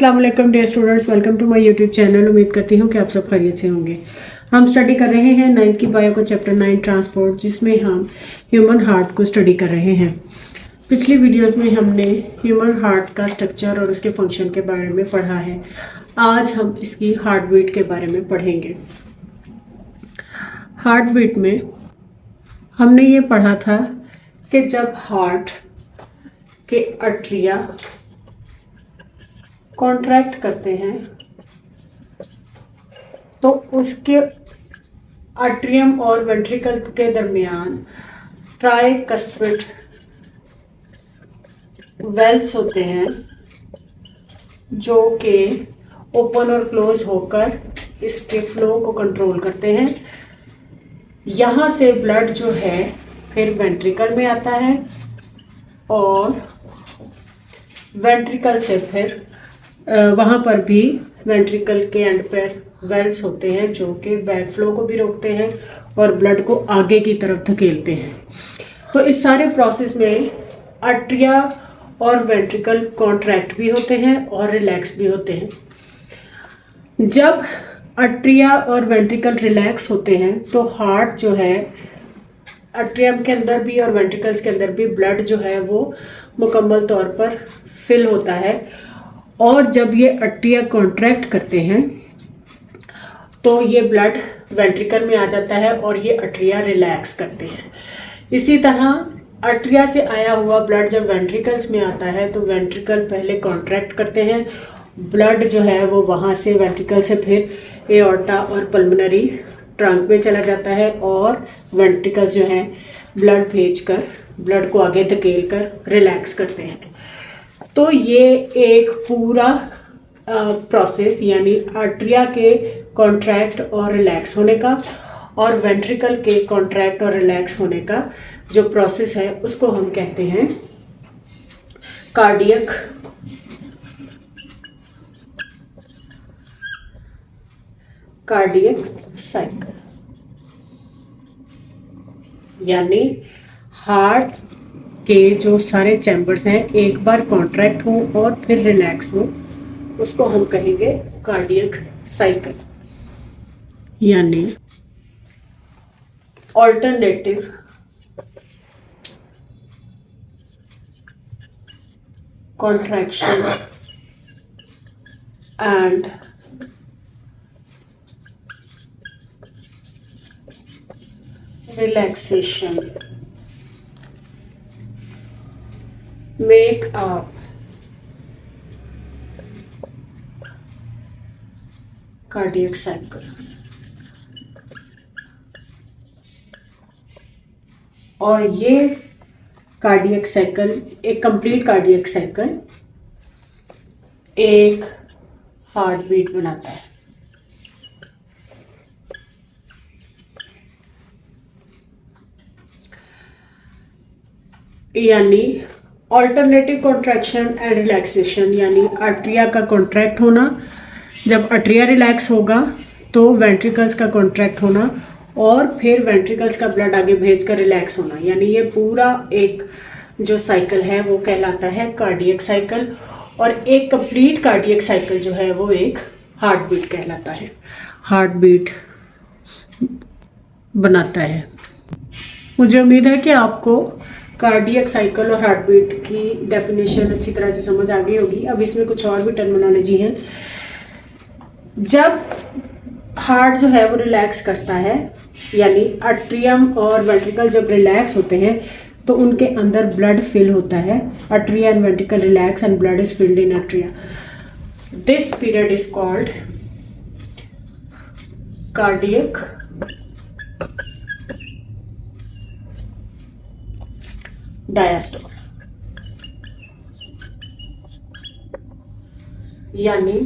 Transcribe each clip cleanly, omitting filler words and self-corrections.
अस्सलाम वालेकुम dear students, welcome to my YouTube channel. उम्मीद करती हूँ कि आप सब खैरियत से होंगे। हम स्टडी कर रहे हैं 9th की बायो को चैप्टर 9 ट्रांसपोर्ट, जिसमें हम ह्यूमन हार्ट को स्टडी कर रहे हैं। पिछली वीडियोस में हमने ह्यूमन हार्ट का स्ट्रक्चर और उसके फंक्शन के बारे में पढ़ा है। आज हम इसकी हार्ट बीट के बारे में पढ़ेंगे। हार्ट बीट में हमने ये पढ़ा था कि जब हार्ट के आर्टरिया कॉन्ट्रैक्ट करते हैं तो उसके आर्ट्रियम और वेंट्रिकल के दरमियान ट्राइकस्पिड वेल्स होते हैं जो कि ओपन और क्लोज होकर इसके फ्लो को कंट्रोल करते हैं। यहाँ से ब्लड जो है फिर वेंट्रिकल में आता है और वेंट्रिकल से फिर वहाँ पर भी वेंट्रिकल के एंड पर वेल्व्स होते हैं जो कि बैक फ्लो को भी रोकते हैं और ब्लड को आगे की तरफ धकेलते हैं। तो इस सारे प्रोसेस में आर्टरिया और वेंट्रिकल कॉन्ट्रैक्ट भी होते हैं और रिलैक्स भी होते हैं। जब आर्टरिया और वेंट्रिकल रिलैक्स होते हैं तो हार्ट जो है आर्टरियम के अंदर भी और वेंट्रिकल्स के अंदर भी ब्लड जो है वो मुकम्मल तौर पर फिल होता है। और जब ये आर्टरिया कॉन्ट्रैक्ट करते हैं तो ये ब्लड वेंट्रिकल में आ जाता है और ये आर्टरिया रिलैक्स करते हैं। इसी तरह आर्टरिया से आया हुआ ब्लड जब वेंट्रिकल्स में आता है तो वेंट्रिकल पहले कॉन्ट्रैक्ट करते हैं, ब्लड जो है वो वहाँ से वेंट्रिकल से फिर एओर्टा और पल्मोनरी ट्रंक में चला जाता है और वेंट्रिकल जो है ब्लड भेजकर ब्लड को आगे धकेल कर रिलैक्स करते हैं। तो ये एक पूरा प्रोसेस यानी आर्टरिया के कॉन्ट्रैक्ट और रिलैक्स होने का और वेंट्रिकल के कॉन्ट्रैक्ट और रिलैक्स होने का जो प्रोसेस है उसको हम कहते हैं कार्डियक साइकिल। यानी हार्ट के जो सारे चैम्बर्स हैं एक बार कॉन्ट्रैक्ट हो और फिर रिलैक्स हो, उसको हम कहेंगे कार्डियक साइकिल। यानी alternative contraction and relaxation make up cardiac cycle। और ये कार्डियक साइकिल, एक कंप्लीट कार्डियक साइकिल एक हार्ट बीट बनाता है। यानी ऑल्टरनेटिव कॉन्ट्रैक्शन एंड रिलैक्सेशन, यानी आर्टरिया का कॉन्ट्रैक्ट होना, जब आर्टरिया रिलैक्स होगा तो वेंट्रिकल्स का कॉन्ट्रैक्ट होना और फिर वेंट्रिकल्स का ब्लड आगे भेजकर रिलैक्स होना। यानी ये पूरा एक जो साइकिल है वो कहलाता है कार्डियक साइकिल। और एक कंप्लीट कार्डियक साइकिल जो है वो एक हार्ट बीट कहलाता है, हार्ट बीट बनाता है। मुझे उम्मीद है कि आपको कार्डियक साइकिल और हार्ट बीट की डेफिनेशन अच्छी तरह से समझ आ गई होगी। अब इसमें कुछ और भी टर्मिनोलॉजी हैं। जब हार्ट जो है वो रिलैक्स करता है, यानी आर्ट्रियम और वेंट्रिकल जब रिलैक्स होते हैं तो उनके अंदर ब्लड फिल होता है। Atria and ventricle relax and blood is filled in atria. This period is called cardiac diastole. यानी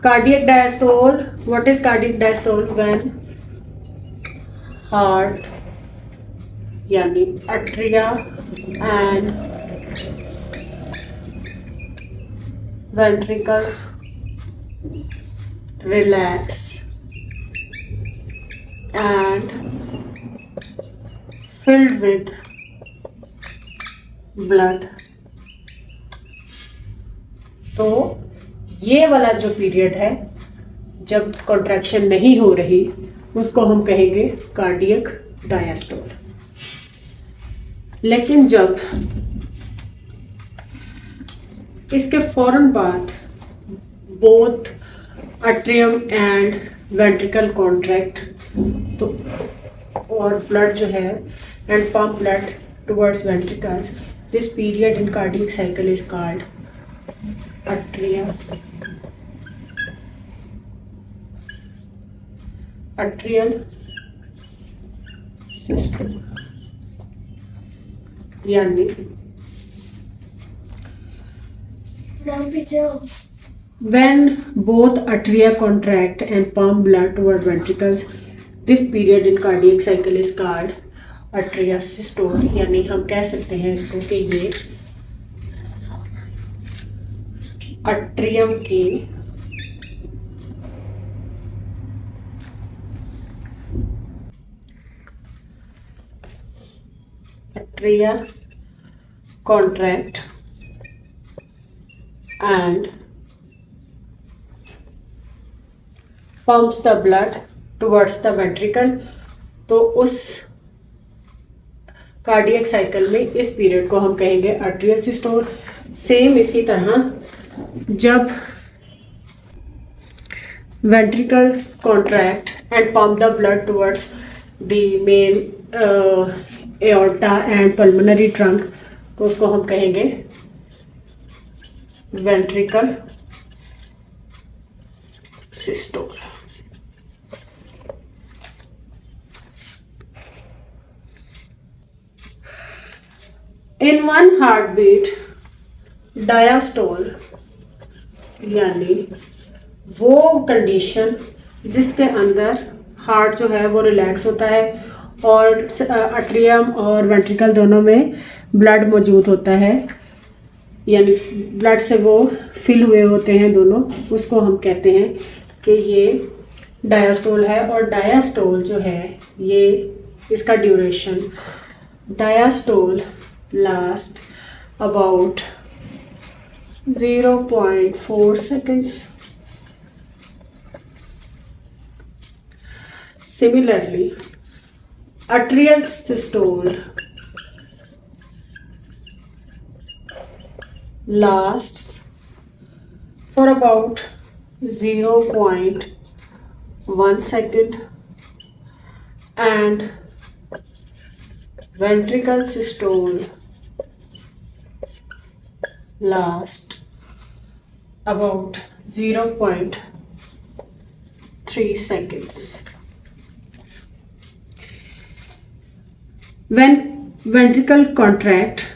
cardiac diastole, what is cardiac diastole? When heart यानी atria and ventricles relax and filled with blood तो ये वाला जो period है जब contraction नहीं हो रही उसको हम कहेंगे कार्डियक डायस्टोल। लेकिन जब इसके फौरन बाद both atrium and ventricle contract तो और ब्लड जो है and pump blood towards ventricles, this period in cardiac cycle is called atrial system, यानी when both atria contract and pump blood toward ventricles, this period in cardiac cycle is called atria systole। यानी हम कह सकते हैं इसको कि ये atrium की atria contract and pumps the blood towards the ventricle। तो उस कार्डियक साइकिल में इस पीरियड को हम कहेंगे आर्ट्रियल सिस्टोल। सेम इसी तरह जब ventricles contract and pump the blood towards the main aorta and pulmonary trunk, तो उसको हम कहेंगे ventricle systole। In one heartbeat diastole यानी वो कंडीशन जिसके अंदर हार्ट जो है वो रिलैक्स होता है और अट्रियम और वेंट्रिकल दोनों में ब्लड मौजूद होता है, यानी ब्लड से वो फिल हुए होते हैं दोनों, उसको हम कहते हैं कि ये डायस्टोल है। और डायस्टोल जो है ये इसका duration, diastole last about 0.4 seconds। Similarly, atrial systole lasts for about 0.1 second and ventricle systole last about 0.3 seconds। When ventricle contract,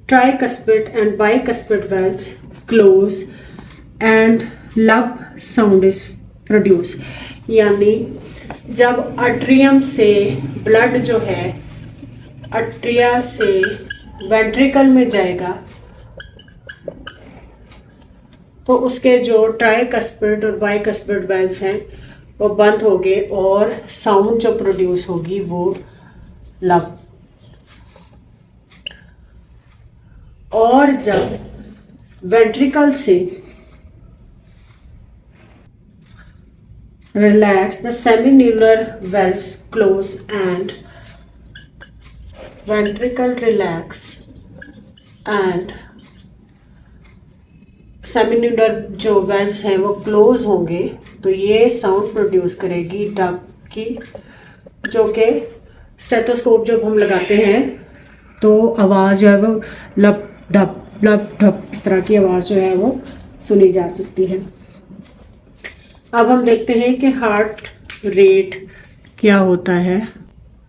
tricuspid and bicuspid valves close and lub sound is produced। यानी जब atrium से blood जो है अट्रिया से ventricle में जाएगा तो उसके जो ट्राइकस्पिड और बाइकस्पिड वेल्व्स हैं वो बंद हो गए और साउंड जो प्रोड्यूस होगी वो लब। और जब वेंट्रिकल से relax, the semilunar valves close and ventricle relax and semilunar जो वेल्व्स हैं वो क्लोज होंगे तो ये साउंड प्रोड्यूस करेगी डब की, जो कि स्टेथोस्कोप जब हम लगाते हैं तो आवाज़ जो है वो लब ढप इस तरह की आवाज़ जो है वो सुनी जा सकती है। अब हम देखते हैं कि हार्ट रेट क्या होता है।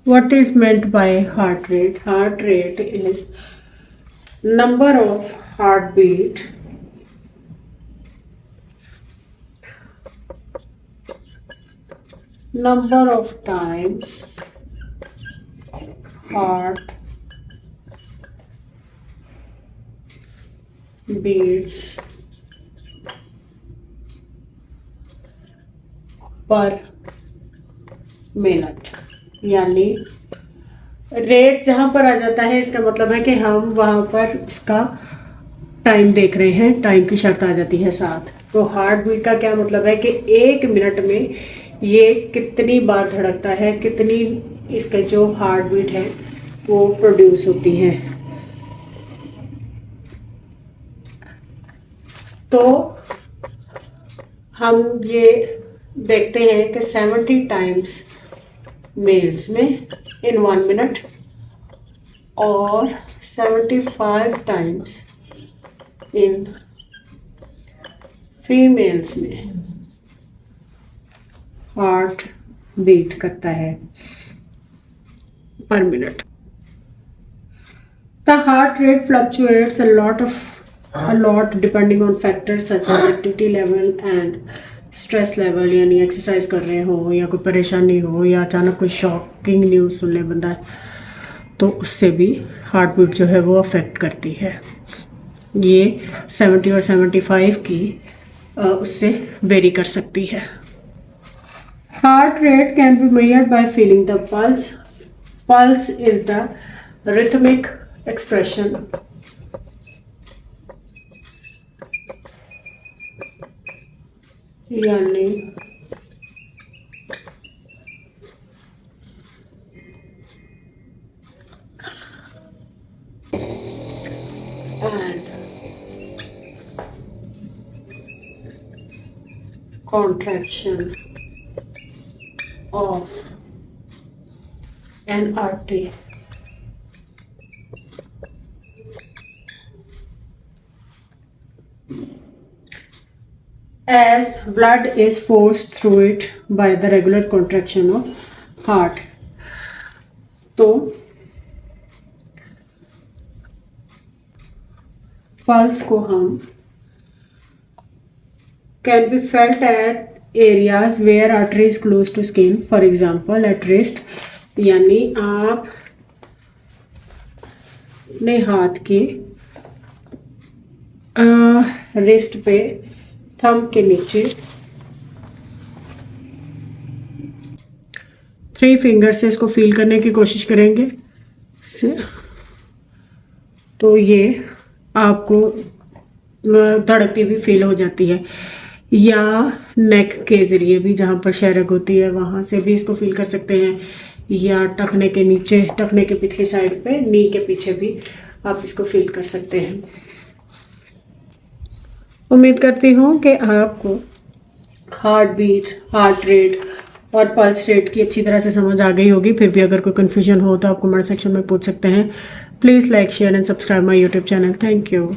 What is meant by heart rate? Heart rate is number of heartbeat number of times heart beats per minute। यानी रेट जहाँ पर आ जाता है इसका मतलब है कि हम वहाँ पर उसका टाइम देख रहे हैं, टाइम की शर्त आ जाती है साथ। तो हार्ट बीट का क्या मतलब है कि 1 मिनट में ये कितनी बार धड़कता है, कितनी इसके जो हार्ट बीट है वो प्रोड्यूस होती हैं। तो हम ये देखते हैं कि 70 टाइम्स मेल्स में इन 1 मिनट और 75 टाइम्स इन फीमेल्स में हार्ट बीट करता है पर minute. The heart rate fluctuates a lot depending on factors such as activity level and stress level, यानी एक्सरसाइज कर रहे हो या कोई परेशानी हो या अचानक कोई शॉकिंग न्यूज़ सुन ले बंदा, तो उससे भी हार्ट बीट जो है वो अफेक्ट करती है। ये 70 और 75 की उससे वेरी कर सकती है। Heart rate can be measured by feeling the pulse. Pulse is the rhythmic expression यानी contraction of an artery. As blood is forced through it by the regular contraction of heart. तो pulse को हम can be felt at areas where artery is close to skin, for example at wrist, यानी आप अपने हाथ के wrist पे thumb के नीचे 3 फिंगर से इसको फील करने की कोशिश करेंगे से, तो ये आपको धड़कती भी फील हो जाती है। या नेक के ज़रिए भी, जहाँ पर शहरक होती है वहाँ से भी इसको फील कर सकते हैं, या टखने के नीचे, टखने के पिछली साइड पे, नी के पीछे भी आप इसको फील कर सकते हैं। उम्मीद करती हूँ कि आपको हार्ट बीट, हार्ट रेट और पल्स रेट की अच्छी तरह से समझ आ गई होगी। फिर भी अगर कोई कन्फ्यूजन हो तो आप कमेंट सेक्शन में पूछ सकते हैं। Please like, share and subscribe my YouTube channel. Thank you.